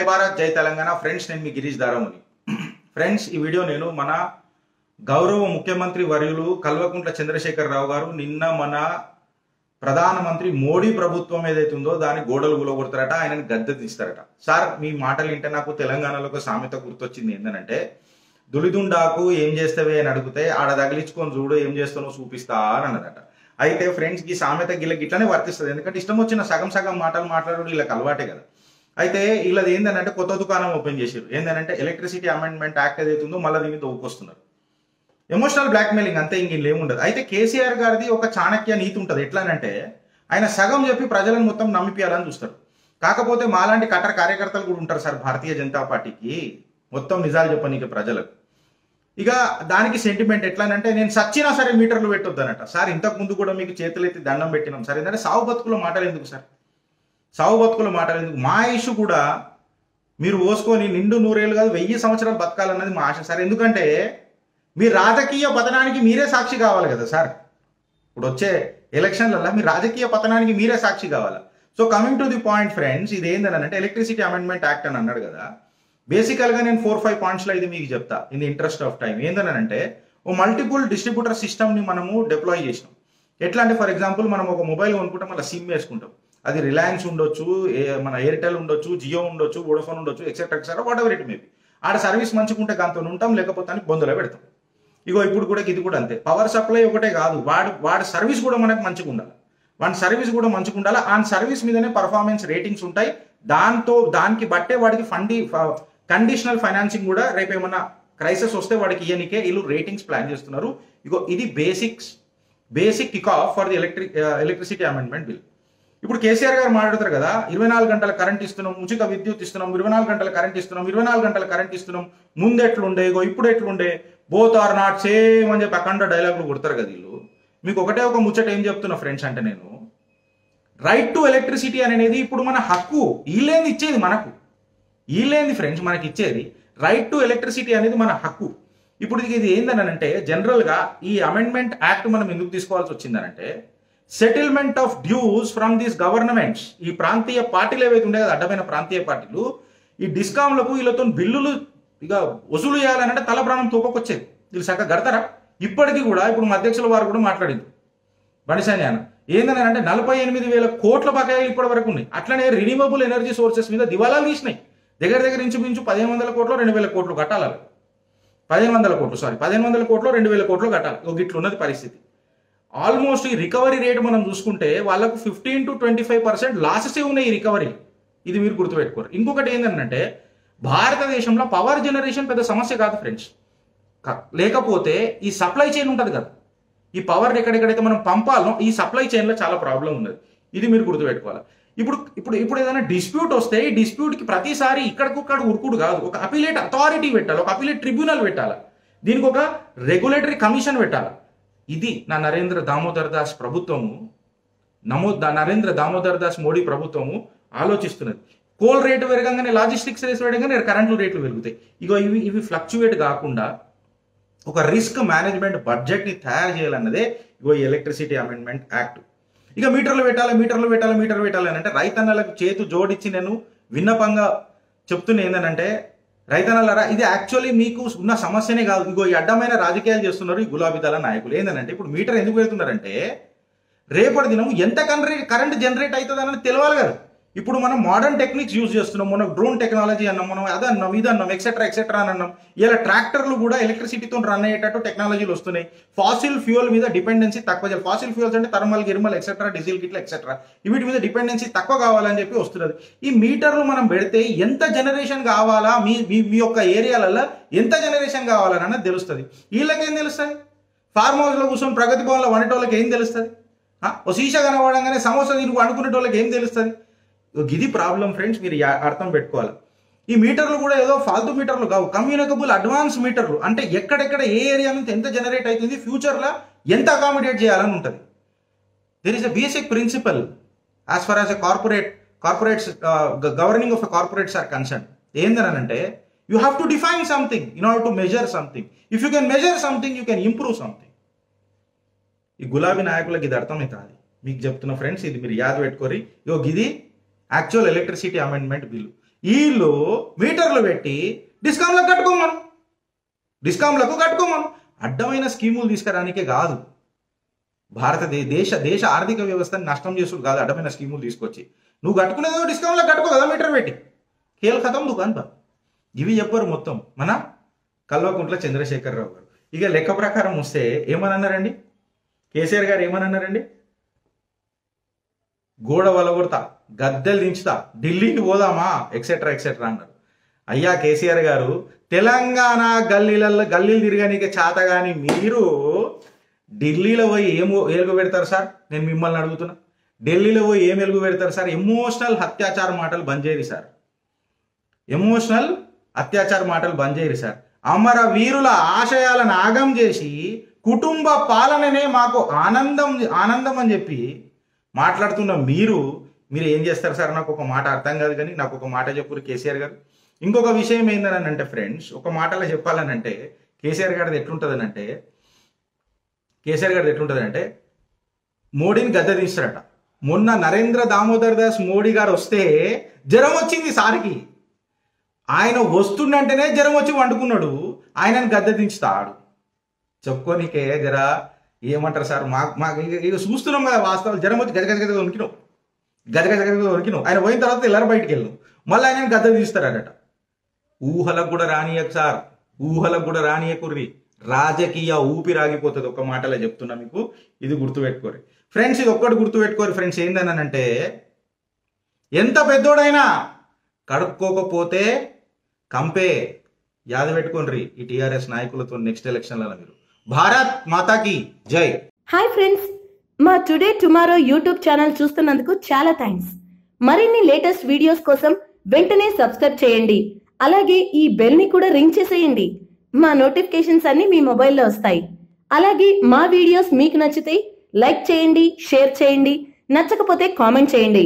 జై భారత్ జై తెలంగాణ ఫ్రెండ్స్, నేను మీ గిరీష్ దారముని. ఫ్రెండ్స్, ఈ వీడియో నేను మన గౌరవ ముఖ్యమంత్రి వర్యులు కల్వకుంట్ల చంద్రశేఖరరావు గారు నిన్న మన ప్రధానమంత్రి మోడీ ప్రభుత్వం ఏదైతే ఉందో దాని గోడలు గులగొడతారట, ఆయనని గద్దె తీస్తారట. సార్, మీ మాటలు వింటే నాకు తెలంగాణలో ఒక సామెత గుర్తొచ్చింది. ఏంటంటే, దులిదుండాకు ఏం చేస్తావే అని అడిగితే ఆడ తగిలించుకొని చూడు ఏం చేస్తానో చూపిస్తా అని అన్నదట. అయితే ఫ్రెండ్స్, ఈ సామెత గిట్లనే వర్తిస్తుంది. ఎందుకంటే ఇష్టం వచ్చిన సగం సగం మాటలు మాట్లాడడం వీళ్ళకి అలవాటే కదా. అయితే వీళ్ళది ఏంటంటే కొత్త దుకాణం ఓపెన్ చేశారు. ఏంటంటే ఎలక్ట్రిసిటీ అమెండ్మెంట్ యాక్ట్ ఏదైతే ఉందో మళ్ళీ దీన్ని తోకొస్తున్నారు. ఎమోషనల్ బ్లాక్మెయిలింగ్ అంతే, ఇంక ఏముండదు. అయితే కేసీఆర్ గారిది ఒక చాణక్య నీతి ఉంటుంది. ఎట్లానంటే, ఆయన సగం చెప్పి ప్రజలను మొత్తం నమ్మిపియాలని చూస్తారు. కాకపోతే మాలాంటి కట్టర్ కార్యకర్తలు కూడా ఉంటారు సార్ భారతీయ జనతా పార్టీకి, మొత్తం నిజాలు చెప్పనీకి ప్రజలకు. ఇక దానికి సెంటిమెంట్ ఎట్లానంటే, నేను సచ్చినా సరే మీటర్లు పెట్టొద్దనట. సార్, ఇంతకు ముందు కూడా మీకు చేతులెత్తి దండం పెట్టినాం సార్. ఏంటంటే సావు బతుకుల మాటలు ఎందుకు సార్? సావు బతుకుల మాటలు ఎందుకు? మా ఇష్యూ కూడా మీరు పోసుకొని నిండు 100 ఏళ్ళు కాదు 1000 సంవత్సరాలు బతకాలన్నది మా ఆశ సార్. ఎందుకంటే మీ రాజకీయ పతనానికి మీరే సాక్షి కావాలి కదా సార్. ఇప్పుడు వచ్చే ఎలక్షన్లలో మీ రాజకీయ పతనానికి మీరే సాక్షి కావాలి. So coming to the point friends, ఇది ఏంటంటే ఎలక్ట్రిసిటీ అమెండ్మెంట్ యాక్ట్ అని అన్నాడు కదా. బేసికల్గా నేను 4-5 పాయింట్స్లో ఇది మీకు చెప్తా in the interest of time. ఏంటంటే, ఓ మల్టిపుల్ డిస్ట్రిబ్యూటర్ సిస్టమ్ని మనము డిప్లాయ్ చేసినాం. ఎట్లా అంటే, ఫర్ ఎగ్జాంపుల్ మనం ఒక మొబైల్ కొనుక్కుంటాం, మళ్ళీ సిమ్ వేసుకుంటాం. అది రిలయన్స్ ఉండొచ్చు, మన ఎయిర్టెల్ ఉండొచ్చు, జియో ఉండొచ్చు, వోడాఫోన్ ఉండొచ్చు, etcetera etcetera, what ever it maybe. ఆడ సర్వీస్ మంచిగా గంతో ఉంటాం, లేకపోతే అని బొందులో పెడతాం. ఇగో ఇప్పుడు కూడా ఇది కూడా అంతే. పవర్ సప్లై ఒకటే కాదు, వాడి సర్వీస్ కూడా మనకు మంచిగా ఉండాలి. వాడి సర్వీస్ కూడా మంచిగా ఉండాలి. ఆ సర్వీస్ మీదనే పర్ఫార్మెన్స్ రేటింగ్స్ ఉంటాయి. దానికి బట్టే వాడికి కండిషనల్ ఫైనాన్సింగ్ కూడా రేపు ఏమన్నా క్రైసిస్ వస్తే వాడికి ఇయ్యనికే వీళ్ళు రేటింగ్స్ ప్లాన్ చేస్తున్నారు. ఇగో ఇది basic kick of for the electricity amendment bill. ఇప్పుడు కేసీఆర్ గారు మాట్లాడతారు కదా, 24 గంటల కరెంట్ ఇస్తున్నాం, ఉచిత విద్యుత్ ఇస్తున్నాం, 24 గంటల కరెంట్ ఇస్తున్నాం, 24 గంటల కరెంట్ ఇస్తున్నాం, ముందు ఎట్లుండే ఇగో ఇప్పుడు ఎట్లుండే, బోత్ ఆర్ నాట్ సేమ్ అని చెప్పి అఖండ డైలాగులు కొడతారు కదా వీళ్ళు. మీకు ఒకటే ఒక ముచ్చట ఏం చెప్తున్నా ఫ్రెండ్స్ అంటే, నేను రైట్ టు ఎలక్ట్రిసిటీ అనేది ఇప్పుడు మన హక్కు. వీళ్ళేంది ఇచ్చేది మనకు? వీళ్ళేంది ఫ్రెండ్స్ మనకి ఇచ్చేది? రైట్ టు ఎలక్ట్రిసిటీ అనేది మన హక్కు. ఇప్పుడు ఇది ఏందనంటే, జనరల్గా ఈ అమెండ్మెంట్ యాక్ట్ మనం ఎందుకు తీసుకోవాల్సి వచ్చిందనంటే, settlement of dues from these governments. ఈ ప్రాంతీయ పార్టీలు ఏవైతే ఉండే కదా, అడ్డమైన ప్రాంతీయ పార్టీలు, ఈ డిస్కామ్లకు వీళ్ళతో బిల్లులు ఇక వసూలు చేయాలంటే తల ప్రాణం తూపకొచ్చేది. వీళ్ళు చక్కగా గడతారా? ఇప్పటికీ కూడా ఇప్పుడు మా అధ్యక్షుల వారు కూడా మాట్లాడింది బండిసాన్యాన. ఏంటంటే 48,000 కోట్ల బకాయిలు ఇప్పటి వరకు ఉన్నాయి. అట్లనే రిన్యూవబుల్ ఎనర్జీ సోర్సెస్ మీద దివాలాలు తీసినాయి. దగ్గర ఇంచుమించు 1,500 కోట్లు 2,000 కోట్లు కట్టాలి. 1,500 కోట్లు 2,000 కోట్లు కట్టాలి. ఒక ఇట్లున్నది పరిస్థితి. ఆల్మోస్ట్ ఈ రికవరీ రేట్ మనం చూసుకుంటే వాళ్ళకు 15 to 25% లాసెస్ ఉన్నాయి ఈ రికవరీ. ఇది మీరు గుర్తుపెట్టుకోరు. ఇంకొకటి ఏంటంటే, భారతదేశంలో పవర్ జనరేషన్ పెద్ద సమస్య కాదు ఫ్రెండ్స్. లేకపోతే ఈ సప్లై చైన్ ఉంటుంది కదా, ఈ పవర్ ఎక్కడెక్కడైతే మనం పంపాలో ఈ సప్లై చైన్లో చాలా ప్రాబ్లం ఉన్నది. ఇది మీరు గుర్తుపెట్టుకోవాలి. ఇప్పుడు ఏదైనా డిస్ప్యూట్ వస్తే ఈ డిస్ప్యూట్కి ప్రతిసారి ఇక్కడికొక్కడ ఉరుకుడు కాదు, ఒక అపిలేట్ అథారిటీ పెట్టాలి, ఒక అపిలేట్ ట్రిబ్యునల్ పెట్టాలి, దీనికి ఒక రెగ్యులేటరీ కమిషన్ పెట్టాలి. ఇది నరేంద్ర దామోదర్ దాస్ మోడీ ప్రభుత్వము ఆలోచిస్తున్నది. కోల్ రేటు పెరగంగానే లాజిస్టిక్స్ రేట్స్ పెరగంగానే కరెంటు రేట్లు పెరుగుతాయి. ఇగో ఇవి ఫ్లక్చువేట్ కాకుండా ఒక రిస్క్ మేనేజ్మెంట్ బడ్జెట్ని తయారు చేయాలన్నదే ఇగో ఈ ఎలక్ట్రిసిటీ అమెండ్మెంట్ యాక్ట్. ఇక మీటర్లు పెట్టాలి అని అంటే, రైతన్నలకు చేతు జోడించి నేను విన్నపంగా చెప్తున్నా ఏంటంటే, రైతన్నలారా, ఇది యాక్చువల్లీ మీకు ఉన్న సమస్యనే కాదు. ఇగో ఈ అడ్డమైన రాజకీయాలు చేస్తున్నారు ఈ గులాబీ దళ నాయకులు. ఏంటంటే, ఇప్పుడు మీటర్ ఎందుకు పెడుతున్నారంటే, రేపటి దినం ఎంత కరెంట్ జనరేట్ అవుతుంది అన్నది తెలియాలి కదా. ఇప్పుడు మనం మోడర్న్ టెక్నిక్స్ యూజ్ చేస్తున్నాం, మనం డ్రోన్ టెక్నాలజీ అన్నాం, మనం అదన్నాం ఇదన్నాం ఎక్సెట్రా అని అన్నాం. ఇలా ట్రాక్టర్లు కూడా ఎలక్ట్రిసిటీతో రన్ అయ్యేటట్టు టెక్నాలజీలు వస్తున్నాయి. ఫాసిల్ ఫ్యూయల్ మీద డిపెండెన్సీ తక్కువ చేయాలి. ఫాసిల్ ఫ్యూయల్స్ అంటే గిర్మల్ ఎక్సెట్రా, డీజిల్ గిట్ల ఎక్సెట్రా, వీటి మీద డిపెండెన్సీ తక్కువ కావాలని చెప్పి వస్తున్నది. ఈ మీటర్లు మనం పెడితే ఎంత జనరేషన్ కావాలా, మీ యొక్క ఏరియాలలో ఎంత జనరేషన్ కావాలన్నది తెలుస్తుంది. వీళ్ళకేం తెలుస్తుంది? ఫార్మ్ హౌస్లో కూర్చొని ప్రగతి భవన్లో వండేటోళ్ళకి ఏం తెలుస్తుంది? ఓ శీష కనబడంగానే సమోసా తిరుగు అనుకునేటోళ్ళకి ఏం తెలుస్తుంది? ఇది ప్రాబ్లం ఫ్రెండ్స్, మీరు అర్థం పెట్టుకోవాలి. ఈ మీటర్లు కూడా ఏదో ఫాల్తూ మీటర్లు కావు, కమ్యూనికబుల్ అడ్వాన్స్ మీటర్లు. అంటే ఎక్కడెక్కడ ఏ ఏరియా నుంచి ఎంత జనరేట్ అవుతుంది, ఫ్యూచర్లో ఎంత అకామిడేట్ చేయాలని ఉంటుంది. There is a basic principle as far as a corporates governing of a corporates are concern. ఏందనంటే, you have to define something in order to measure something. If you can measure something you can improve something. ఈ గులాబీ నాయకులకు ఇది అర్థమవుతుంది. మీకు చెప్తున్న friends, ఇది మీరు యాద పెట్టుకోరి. ఇది యాక్చువల్ ఎలక్ట్రిసిటీ అమెండ్మెంట్ బిల్లు. వీళ్ళు మీటర్లు పెట్టి డిస్కామ్లకు కట్టుకోమను అడ్డమైన స్కీములు తీసుకురానికే కాదు, దేశ ఆర్థిక వ్యవస్థని నష్టం చేసుడు కాదు అడ్డమైన స్కీములు తీసుకొచ్చి. నువ్వు కట్టుకునేదో డిస్కామ్లకు కట్టుకో కదా మీటర్ పెట్టి, కేల్ ఖతం దుకాన్ బా. ఇవి చెప్పారు మొత్తం మన కల్వకుంట్ల చంద్రశేఖరరావు గారు. ఇక లెక్క ప్రకారం వస్తే ఏమనన్నారండి కేసీఆర్ గారు, ఏమనన్నారండి? గోడ వలగొడతా, గద్దెలు దించుతా, ఢిల్లీకి పోదామా ఎక్సెట్రా ఎక్సెట్రా అన్నారు. అయ్యా కేసీఆర్ గారు, తెలంగాణ గల్లీలు తిరగనీకి చేత కానీ మీరు ఢిల్లీలో పోయి ఏం ఎలుగు పెడతారు సార్? నేను మిమ్మల్ని అడుగుతున్నా, ఢిల్లీలో పోయి ఏం ఎలుగు పెడతారు సార్? ఎమోషనల్ అత్యాచార మాటలు బంద్ చేయరు సార్, ఎమోషనల్ అత్యాచార మాటలు బంద్ చేయరు సార్. అమర వీరుల ఆశయాలను ఆగం చేసి కుటుంబ పాలననే మాకు ఆనందం అని చెప్పి మాట్లాడుతున్న మీరు ఏం చేస్తారు సార్? నాకు ఒక మాట అర్థం కాదు, కానీ నాకు ఒక మాట చెప్పురు కేసీఆర్ గారు. ఇంకొక విషయం ఏందని అంటే ఫ్రెండ్స్, ఒక మాటలో చెప్పాలనంటే కేసీఆర్ గారిది ఎట్లుంటుందంటే మోడీని గద్దె తీస్తారట. మొన్న నరేంద్ర దామోదర్ దాస్ మోడీ గారు వస్తే జ్వరం వచ్చింది సార్కి, ఆయన వస్తుండంటేనే జ్వరం వచ్చి వండుకున్నాడు, ఆయనను గద్దె దించుతాడు. చెప్పుకోనికే జరా ఏమంటారు సార్, మాకు ఇక చూస్తున్నాం కదా వాస్తవాలు. జ్వరం వచ్చి గజ ఉరికినావు, ఆయన పోయిన తర్వాత ಎಲ್ಲರೂ బయటికి వెళ్ళాం, మళ్ళీ ఆయన గద్దె తీస్తారట. ఊహలకు కూడా రానియకుర్రి, రాజకీయ ఊపిరాగిపోతుంది. ఒక మాటలో చెప్తున్నా మీకు, ఇది గుర్తుపెట్టుకోరు ఫ్రెండ్స్, ఇది ఒక్కటి గుర్తుపెట్టుకోరు ఫ్రెండ్స్. ఏందనంటే ఎంత పెద్దోడైనా కడుక్కోకపోతే కంపే. యాద పెట్టుకోండి ఈ టీఆర్ఎస్ నాయకులతో నెక్స్ట్ ఎలక్షన్లలో మీరు. భారత్ మాతాకి జై. హాయ్ ఫ్రెండ్స్, మా టుడే టుమారో యూట్యూబ్ ఛానల్ చూస్తున్నందుకు చాలా థ్యాంక్స్. మరిన్ని లేటెస్ట్ వీడియోస్ కోసం వెంటనే సబ్స్క్రైబ్ చేయండి. అలాగే ఈ బెల్ ని కూడా రింగ్ చేసేయండి. మా నోటిఫికేషన్స్ అన్ని మీ మొబైల్లో వస్తాయి. అలాగే మా వీడియోస్ మీకు నచ్చితే లైక్ చేయండి, షేర్ చేయండి, నచ్చకపోతే కామెంట్ చేయండి.